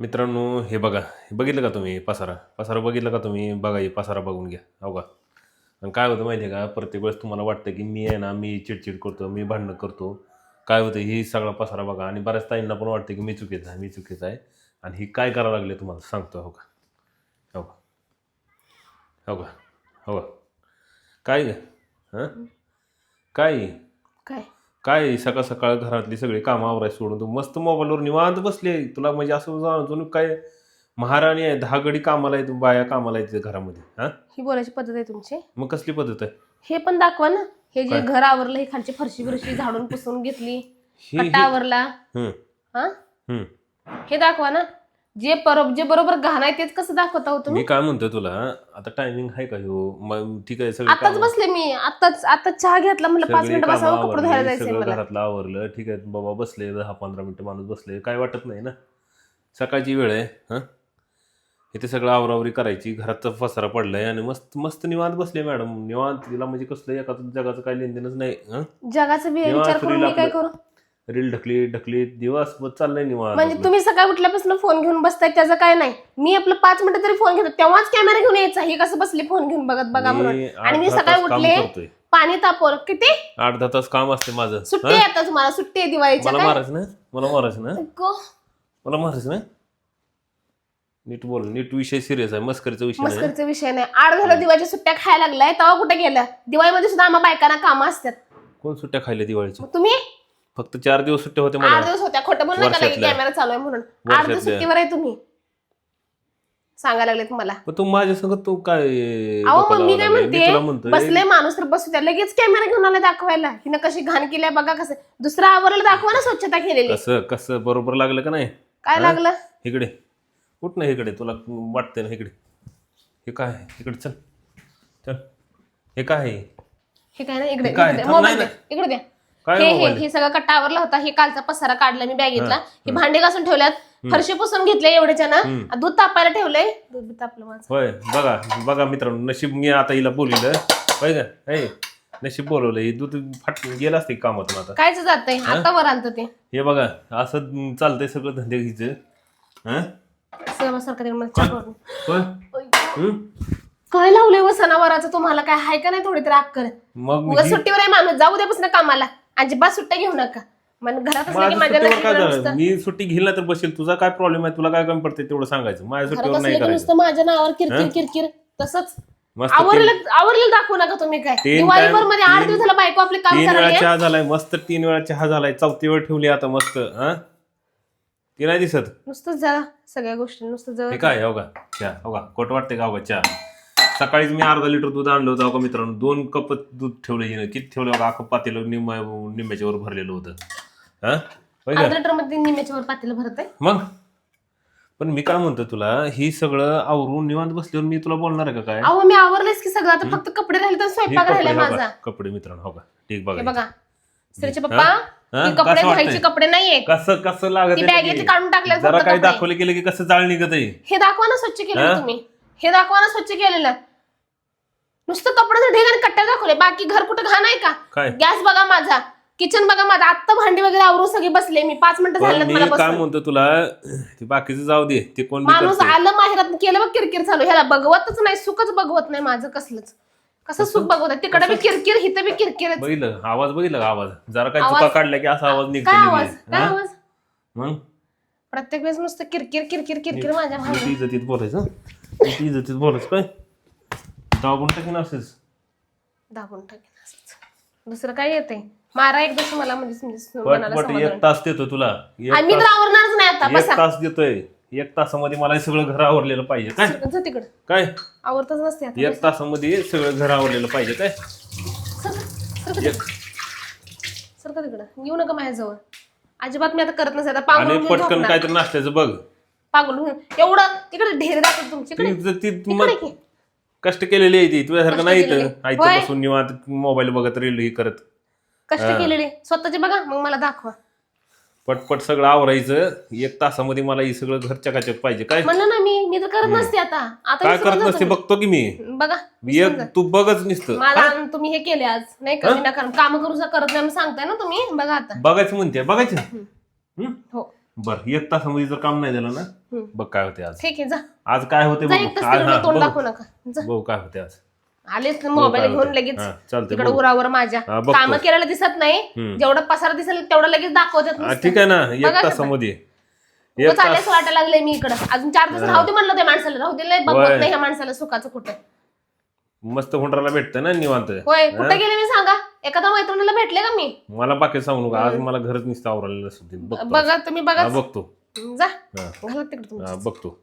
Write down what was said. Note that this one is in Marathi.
मित्रांनो हे बघा, हे बघितलं का तुम्ही पसारा पसारा बघितलं का तुम्ही? बघा हे पसारा बघून घ्या. हो का? आणि काय होतं माहिती आहे का, प्रत्येक वेळेस तुम्हाला वाटतं की मी आहे ना, मी चिडचिड करतो, मी भांडणं करतो. काय होतं ही सगळा पसारा बघा, आणि बऱ्याच ताईंना पण वाटतं की मी चुकीचं आहे, मी चुकीचं आहे. आणि ही काय करायला लागले तुम्हाला सांगतो. हो का? हो का? हो का? हो का? काय ग? हां, काय काय काय सकाळ सकाळ घरातली सगळी कामं आवरायला सोडून तू मस्त मोबाईलवर निवांत बसली. तुला म्हणजे असं जाणून काय महाराणी आहे, 10 गडी कामाला आहे, बाया कामाला आहेत घरामध्ये. हा, ही बोलायची पद्धत आहे तुमची? मग कसली पद्धत आहे हे पण दाखवा ना. हे जे काय? घर आवरलं, हे खालची फरशी बिरशी झाडून पुसून घेतली, ही कट्टा ही आवरला. हम्म हा, हम्म हे दाखवा ना. जे बरोबर घाण आहे तेच कसं दाखवता हो मी तुम्ही? काय म्हणतोय तुला, आता टायमिंग आहे का ह्यो? मग ठीक आहे, सगळी आताच कामं बसले मी, आताच चहा घेतला, म्हणलं 5 सगळी मिनिटं कामं बसावं, कपडे धुवायला आवरली, जायचंय सगळं मला. घरातलं आवरलं, ठीक आहे बाबा, बसले 10-15 मिनिटं माणूस बसले, काय वाटत नाही ना. सकाळची वेळ आहे. हां, इथे सगळं आवरावरी करायची, घराचा पसारा पडलाय आणि मस्त मस्त निवांत बसले मॅडम. निवांत तिला म्हणजे कसलं एका जगाचं काही लेनदेनच नाही. हं, जगाचा विचार निवांत करून रील मी काय आपलं करू? रील ढकली ढकली दिवस चाललंय निवांत म्हणजे आपलं. तुम्ही सकाळी उठल्यापासून फोन घेऊन बसताय त्याचं काय नाही. मी आपलं 5 मिनिटं तरी फोन घेतो, तेव्हाच कॅमेरा घेऊन यायचा. हे कसं बसले फोन घेऊन बघत बघा म्हणून. मी आणि मी 8-10 सकाळी तास काम उठले, करतोय. पाणी तापवलं. किती 8-10 तास काम असते माझं. सुट्टी आहे आता तुम्हाला? सुट्टी आहे दिवाळीच्या मला काय? मारायचं ना, मला मारायचं ना, को मला मारायचं ना. नीट बोल, नीट विषय सिरियस आहे, मस्करीचा विषय नाही. मस्करीचा विषय नाही. 8 झालं दिवाळीच्या सुट्ट्या खायला लागलाय, तेव्हा कुठे गेलं? दिवाळीमध्ये सुद्धा आम्हा बायकांना कामं असतात. कोण सुट्ट्या खायल्या दिवाळीच्या? मग तुम्ही फक्त 4 दिवस सुट्ट्या होत्या 8 मला. दिवस होत्या. खोटं बोलू नका, वर्षातल्या. कॅमेरा चालू आहे म्हणून. 8 दिवस वर्षातल्या. सुट्टीवर आहे तुम्ही, सांगायला लागले तुम्हाला. पण तू माझ्या संग तू काय अहो डोकं मग मी लावायला काय लागलाय? मी तुला म्हणते, म्हणतोय बसले माणूस तर बसू द्या, लगेच कॅमेरा घेऊन आला दाखवायला. हिनं कशी घाण केली आहे बघा, कसं दुसरं आवरलं दाखवा ना, स्वच्छता केलेली. कसं कसं बरोबर लागलं का नाही? काय लागलं? इकडे कुठ नाही, इकडे तुला वाटतंय ना, इकडे. हे काय आहे? इकडे चल चल. हे काय आहे? हे काय ना, इकडे हे काय? इकडे द्या, थांब, मोबाईल नाही, द्या, इकडे द्या. काय हे हे मोबाईल? हे सगळं कट्टा आवरला होता. हे कालचा पसारा काढला मी बॅगेतला. हे भांडे घासून ठेवल्यात, फरशी पुसून घेतले एवढ्याच्या ना. दूध तापायला ठेवलंय, दूध बी तापलं माझं. होय, बघा बघा मित्रांनो, नशीब मी आता हिला बोलवलं. होय का? हे नशीब बोलवलं, हे दूध फाट गेलं असते कामातून आता. कायच जातंय आता वर आणतं ते. हे बघा असं चालतंय सगळं धंदे घ्यायचं. हा, सारखं मला चहा करून. होय. हं? काय लावलंय व सणावाराचं तुम्हाला? काय हाय का नाही थोडी तरी अक्कल? मग उगाच सुट्टीवर आहे माणूस, जाऊ द्यापासून कामाला. अजिबात सुट्ट्या घेऊ नका. मग घरात असलं की माझ्या माझ्या सुट्टीवर काय नशिबाला झालं? नुसतं, मी सुट्टी घेईल ना तर बसेल. तुझा काय प्रॉब्लेम आहे? तुला काय कमी पडते तेवढं सांगायचं. माझ्या घरात सुट्टीवर नाही असलं की करायचं. नुसतं माझ्या नावावर किरकिर किरकिर. तसंच मस्त आवरलेलं दाखवू नका तुम्ही. काय तीन दिवाळीभर time- मध्ये 8 दिवस झाला बायको आपले काम 3 वेळा करायला. चहा झालाय मस्त, 3 वेळा चहा झालाय, 4थी वेळ ठेवली आता मस्त. हा, ती नाही दिसत. नुसतं जा सगळ्या गोष्टी नुसतं हे जवळ. काय? हो का चहा? हो का खोट वाटते का? हो का चहा? सकाळीच मी अर्धा लिटर दूध आणलं होतं. हो का मित्रांनो, 2 कप दूध ठेवलं हिनं. किती ठेवलं बघा, अख्खं पातेलं निम्म्याच्या वर भरलेलं होतं. हा, होय का? अर्धा लिटर मध्ये निम्याच्या वर पातेलं भरत आहे. मग पण मी काय म्हणतो तुला, ही सगळं आवरून निवांत बसल्यावर मी तुला बोलणार आहे का काय? अहो मी आवरलेच की सगळं, आता फक्त कपडे राहिले तर हे स्वयंपाक कपडे राहिलाय हो का? माझा. कपडे मित्रांनो, हो का? ठीक हे बघा. बघा, स्त्रीचे हा? पप्पा, हा? हे कसं कपडे वाटतंय? धुवायचे कपडे नाहीये. कसं कसं लागत ती आहे बॅगेतली लगे? काढून टाकल्यात जरा फक्त काही कपडे. दाखवले गेले की कसं जाळ निघत आहे. हे दाखवा ना स्वच्छ केलेलं हा? तुम्ही. हे दाखवा ना स्वच्छ केलेलं. नुसतं कपड्याचं ढेग आणि कट्ट्या दाखवले, बाकी घर कुठं घाण आहे का? काय? गॅस बघा माझा, किचन बघा माझा. आत्ता भांडी वगैरे आवरून सगळी बसले मी. 5 मिनिटं पण झालं मी मला काय बसून. म्हणतो तुला, ते बाकीचं जाऊ दे, ते कोण बी माणूस करतंय. आलं माहेरात केलं बघ किरकिर चालू. ह्याला बघवतच नाही, सुखच बघवत नाही माझं कसलंच. कसं सुख बघवत आहे? तिकडे बी किरकिर, हिथं बी किरकिर. बघितलं आवाज? बघितलं का आवाज? जरा काही आवाज- चुका काढल्या की असा आवाज निघतो. काय निघले. आवाज? काय हा? आवाज? मग प्रत्येक वेळेस नुसतं किरकिर किरकिर किरकिर माझ्या भावाला. नीट इज्जतीत बोलायचं. नीट इज्जतीत बोलायचं. काय दाबून टाकीन असंच. दाबून टाकेन असंच. दुसरं काय येते? मारा एकदा मला म्हणजे पट मनाला पट समाधान. 1 तास देतो तुला. आणि मी तर आवरणारच नाही आता. 1 बसा तास देतोय. 1 तासामध्ये मला हे सगळं घर आवरलेलं पाहिजे. काय जा तिकडं. काय आवरतच नसते आता. 1 तासामध्ये सगळं घर आवरलेलं पाहिजे. काय सरका तिकडं, येऊ नका माझ्याजवळ अजिबात. मी आता करत नसते. आता आणि पांघरून पटकन काहीतरी नाश्त्याचं बघ. पागल एवढं तिकडे ढेर दाखवत तुमच्याकडे. ती मग कष्ट केलेली आहे ती, तुझ्यासारखं नाही केलेली. इथं आयतं होय. बसून निवांत मोबाईल बघत रील ही करत. कष्ट केलेले स्वतःचे बघा, मग मला दाखवा. पटपट सगळं आवरायचं. 1 तासामध्ये मला हे सगळं घर चकाचक पाहिजे. काय म्हणलं ना मी तर करत नसते आता. आता काय विसरून करत जा नसते तुम्ही. बघतो की मी. बघा तू बघच नसतं. मला तुम्ही हे केले आज नाही कधी ना काम करू करत नाही म्हणून सांगताय ना तुम्ही. बघा आता. बघायचं म्हणते बघायचं. हो. बरं 1 तासामध्ये जर काम नाही झालं ना, बघ काय होते आज. ठीक आहे जा आज काय होते जा, बघू. एकटंच आज तिकडे हा, तोंड बघू. दाखवू नका जा. बघू काय होते आज. आलेच बघू मोबाईल काय घेऊन होते. लगेच हा, चालतंय तिकडे बघू. उरावर माझ्या हा, बघतो. काम केलेलं दिसत नाही. हम्म. जेवढा पसारा दिसेल तेवढं लगेच दाखवतात हा, नुसतं. ठीक आहे ना बघा एक की तासामध्ये उगाच आल्यास वाटायला लागले मी इकडं अजून 4 दिवस राहू दे म्हणलं त्या माणसाला राहू दे लय बघत होय. नाही ह्या माणसाला सुखाचं कुठं. मस्त हुंडराला भेटतं ना निवांत. होय कुठे गेले मी सांगा एखाद्या मैत्रिणीला भेटले का मी. मला बाकी सांगू नका आज मला घरच नुसतं आवरायला नसतं. बघतो बघा तुम्ही बघा हा, बघतो जा हा. घालत तिकडे तुम्ही. हा, बघतो